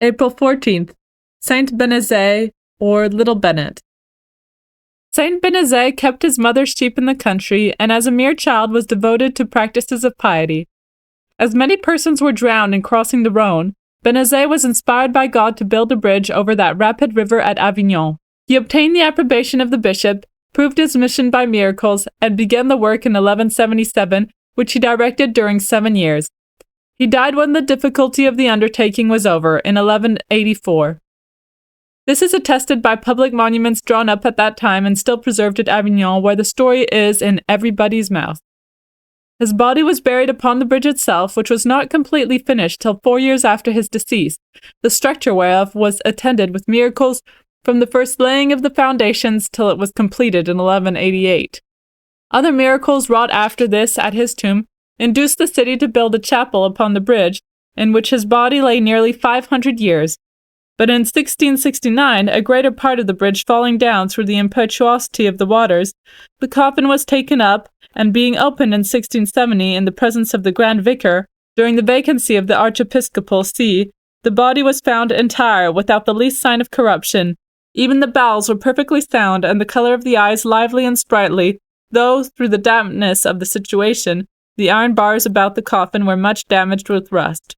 April 14th, Saint Benezet, or Little Bennet. Saint Benezet kept his mother's sheep in the country, and as a mere child was devoted to practices of piety. As many persons were drowned in crossing the Rhone, Benezet was inspired by God to build a bridge over that rapid river at Avignon. He obtained the approbation of the bishop, proved his mission by miracles, and began the work in 1177, which he directed during 7 years. He died when the difficulty of the undertaking was over, in 1184. This is attested by public monuments drawn up at that time and still preserved at Avignon, where the story is in everybody's mouth. His body was buried upon the bridge itself, which was not completely finished till 4 years after his decease, the structure whereof was attended with miracles from the first laying of the foundations till it was completed in 1188. Other miracles wrought after this at his tomb induced the city to build a chapel upon the bridge, in which his body lay nearly 500 years. But in 1669, a greater part of the bridge falling down through the impetuosity of the waters, the coffin was taken up, and being opened in 1670 in the presence of the Grand Vicar, during the vacancy of the archiepiscopal see, the body was found entire, without the least sign of corruption. Even the bowels were perfectly sound, and the color of the eyes lively and sprightly, though, through the dampness of the situation, the iron bars about the coffin were much damaged with rust.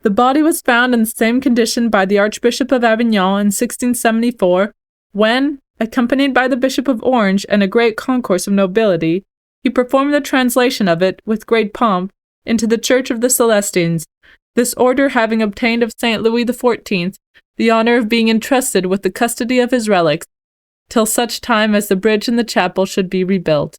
The body was found in the same condition by the Archbishop of Avignon in 1674, when, accompanied by the Bishop of Orange and a great concourse of nobility, he performed the translation of it, with great pomp, into the Church of the Celestines, this order having obtained of St. Louis XIV the honor of being entrusted with the custody of his relics, till such time as the bridge and the chapel should be rebuilt.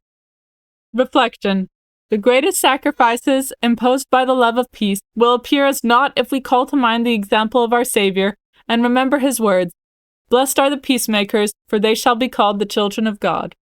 Reflection. The greatest sacrifices imposed by the love of peace will appear as naught if we call to mind the example of our Saviour, and remember his words, "Blessed are the peacemakers, for they shall be called the children of God."